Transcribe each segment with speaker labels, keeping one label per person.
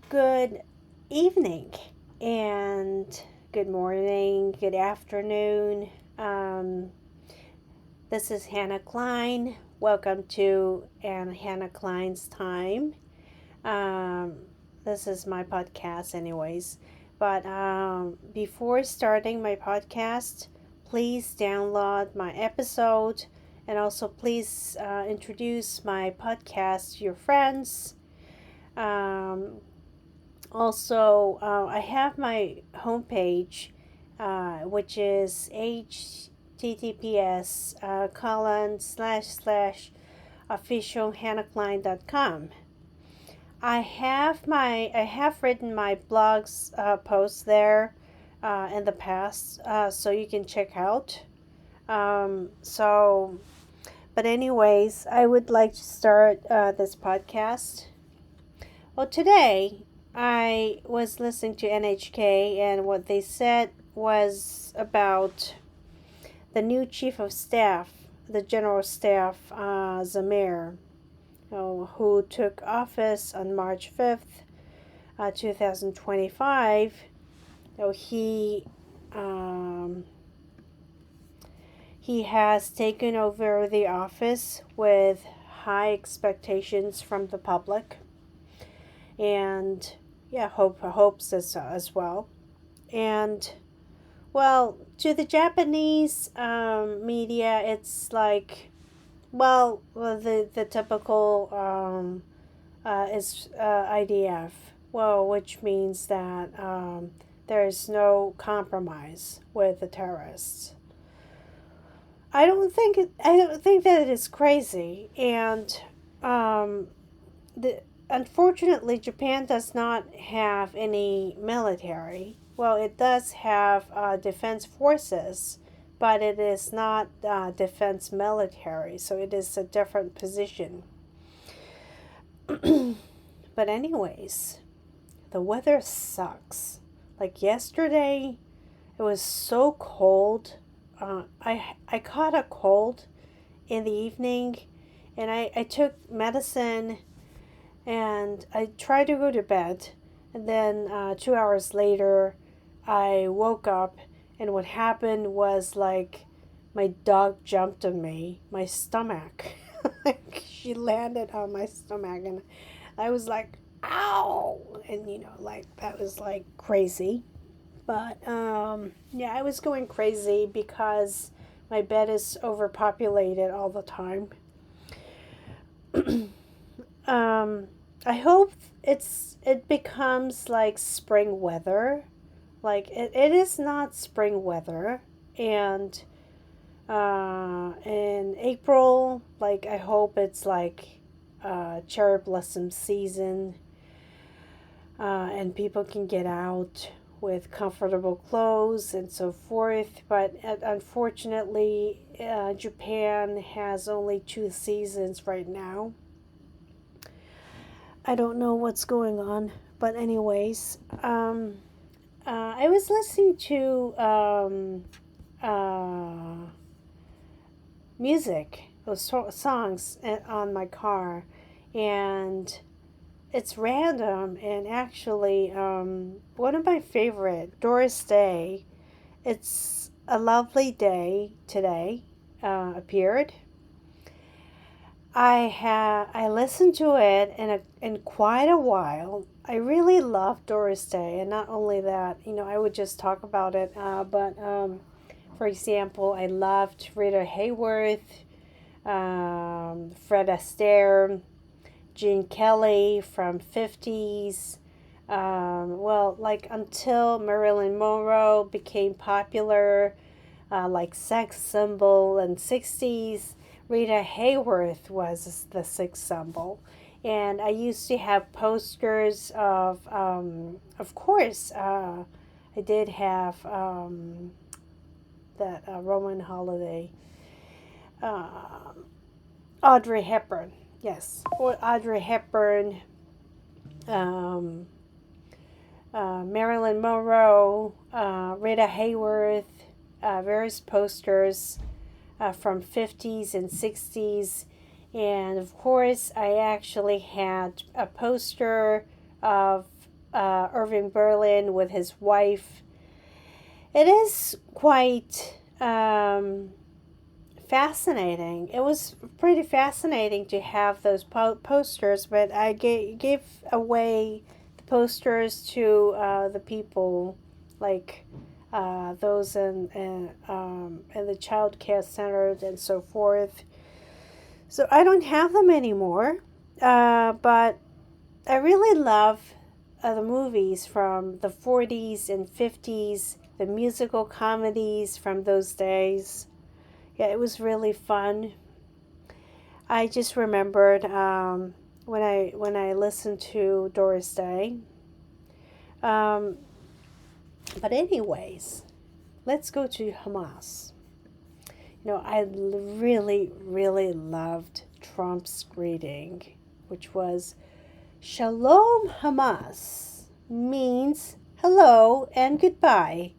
Speaker 1: Good evening and good morning, good afternoon. Um, this is Hannah Klein. Welcome to Hannah Klein's Time. Um, this is my podcast, anyways. But before starting my podcast, please download my episode and also please introduce my podcast to your friends. Um, I have my homepage, which is https colon slash slash officialhannahklein.com. I have written my blogs posts there in the past, so you can check out. But anyways, I would like to start this podcast. Well, today I was listening to NHK, and what they said was about the new chief of staff, the general staff, Zamir, who took office on March 5th, 2025. He has taken over the office with high expectations from the public, and hopes as well. And well, to the Japanese media, it's like, the typical is IDF, which means that there is no compromise with the terrorists. I don't think that it is crazy, and unfortunately, Japan does not have any military. Well, it does have defense forces, but it is not defense military, so it is a different position. But anyways, the weather sucks. Like yesterday, it was so cold. I caught a cold in the evening, and I took medicine, and I tried to go to bed, and then 2 hours later I woke up, and what happened was, like, my dog jumped on my stomach. Like, she landed on my stomach, and I was like, ow, and like, that was like crazy. But I was going crazy because my bed is overpopulated all the time. I hope it becomes like spring weather. Like, it is not spring weather, and in April, like, I hope it's like cherry blossom season, and people can get out with comfortable clothes and so forth. But unfortunately, Japan has only 2 seasons right now. I don't know what's going on, but anyways, I was listening to music, those songs on my car, and it's random, and actually, one of my favorite, Doris Day, It's a Lovely Day Today, appeared. I listened to it in quite a while. I really love Doris Day, and not only that, I would just talk about it. But for example, I loved Rita Hayworth, Fred Astaire, Gene Kelly from 50s. Like, until Marilyn Monroe became popular, like sex symbol in 60s. Rita Hayworth was the sex symbol. And I used to have posters of course, I did have that Roman holiday. Audrey Hepburn, yes. Or Audrey Hepburn, um, Marilyn Monroe, Rita Hayworth, various posters from 50s and 60s. And of course, I actually had a poster of Irving Berlin with his wife. It is quite fascinating. It was pretty fascinating to have those posters, but I gave away the posters to the people, like those in the child care centers and so forth. So I don't have them anymore, but I really love the movies from the 40s and 50s, the musical comedies from those days. Yeah, it was really fun. I just remembered when I listened to Doris Day. But anyways, let's go to Hamas. I really, really loved Trump's greeting, which was Shalom Hamas, means hello and goodbye.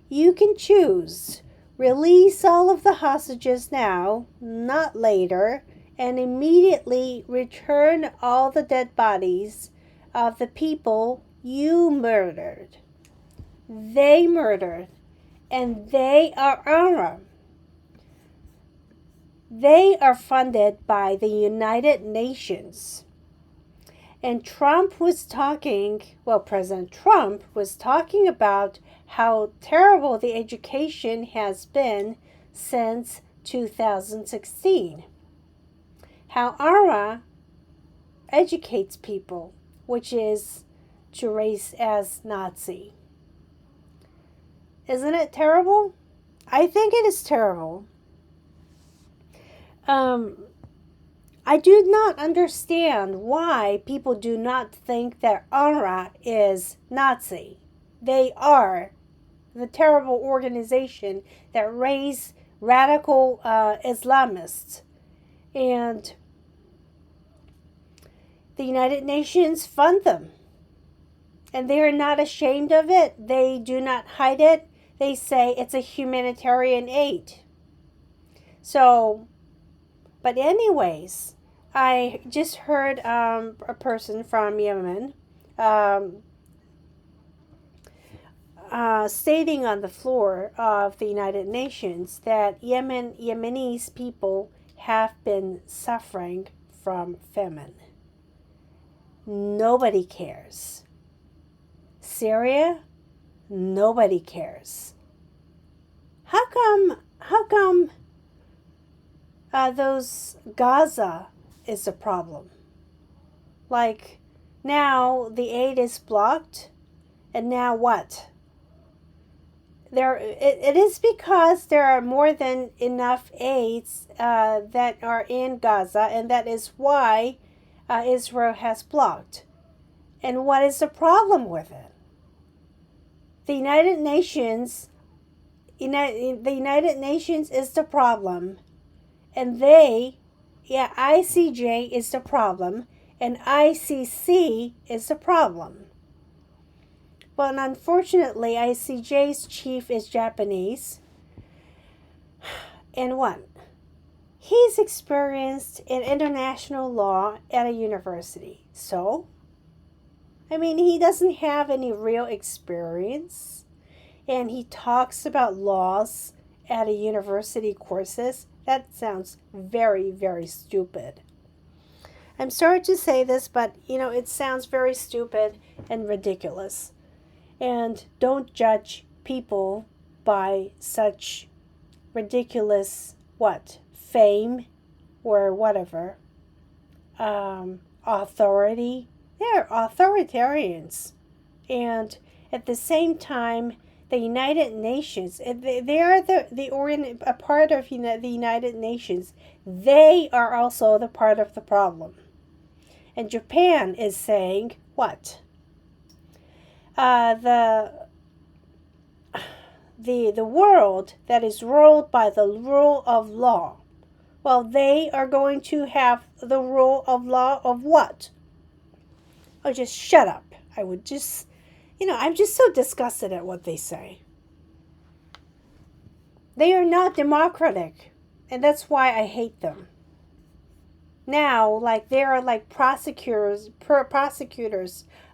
Speaker 1: You can choose. Release all of the hostages now, not later, and immediately return all the dead bodies of the people you murdered. They murdered, and they are UNRWA. They are funded by the United Nations. And President Trump was talking about how terrible the education has been since 2016. How UNRWA educates people, which is to race as Nazi. Isn't it terrible? I think it is terrible. I do not understand why people do not think that UNRWA is Nazi. They are the terrible organization that raise radical Islamists. And the United Nations fund them. And they are not ashamed of it. They do not hide it. They say it's a humanitarian aid. So, but anyways, I just heard a person from Yemen stating on the floor of the United Nations that Yemenis people have been suffering from famine. Nobody cares. Syria, nobody cares. How come those Gaza is a problem? Like, now the aid is blocked, and now what? It is because there are more than enough aids that are in Gaza, and that is why Israel has blocked. And what is the problem with it? The United Nations is the problem, and ICJ is the problem, and ICC is the problem. But unfortunately, ICJ's chief is Japanese. And what? He's experienced in international law at a university. So, he doesn't have any real experience. And he talks about laws at a university courses. That sounds very, very stupid. I'm sorry to say this, but, it sounds very stupid and ridiculous. And don't judge people by such ridiculous, fame or whatever, authority. They're authoritarians. And at the same time, the United Nations, they are a part of the United Nations. They are also the part of the problem. And Japan is saying, what? The world that is ruled by the rule of law. Well, they are going to have the rule of law of what? Oh, just shut up. I would just, I'm just so disgusted at what they say. They are not democratic, and that's why I hate them. now, like they are like prosecutors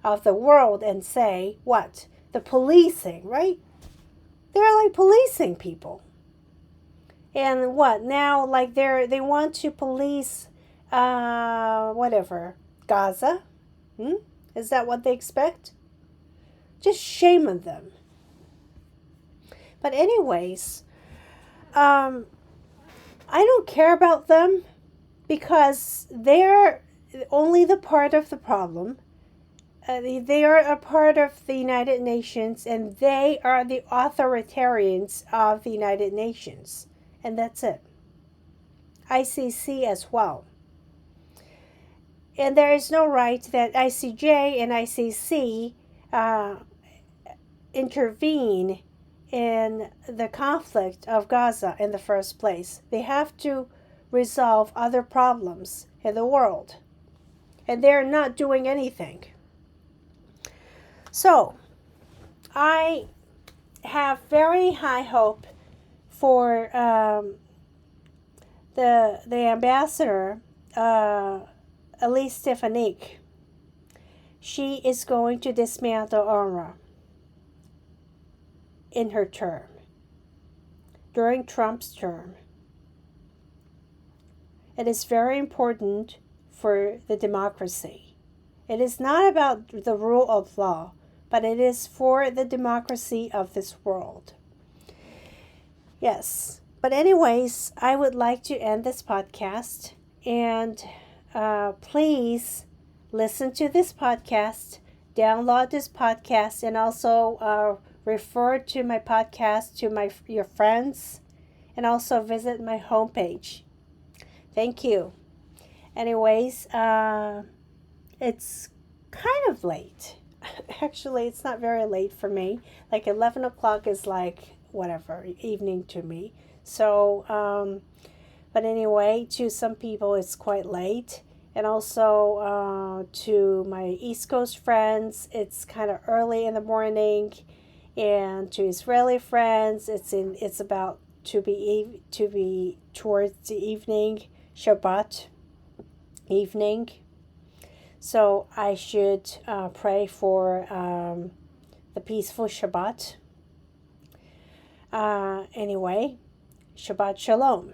Speaker 1: of the world and say what? The policing, right? They're like policing people. And what? Now like they want to police whatever. Gaza? Is that what they expect? Just shame on them. But anyways, I don't care about them because they're only the part of the problem. They are a part of the United Nations, and they are the authoritarians of the United Nations. And that's it. ICC as well. And there is no right that ICJ and ICC intervene in the conflict of Gaza in the first place. They have to resolve other problems in the world. And they're not doing anything. So, I have very high hope for the ambassador, Elise Stefanik. She is going to dismantle UNRWA in her term, during Trump's term. It is very important for the democracy. It is not about the rule of law, but it is for the democracy of this world. Yes. But anyways, I would like to end this podcast. And please listen to this podcast, download this podcast, and also refer to my podcast to your friends, and also visit my homepage. Thank you. Anyways, it's kind of late. Actually, it's not very late for me. Like 11 o'clock is like whatever, evening to me. So, but anyway, to some people it's quite late. And also to my East Coast friends, it's kind of early in the morning. And to Israeli friends, it's about to be towards the evening, Shabbat evening. So I should pray for the peaceful Shabbat. Anyway, Shabbat Shalom.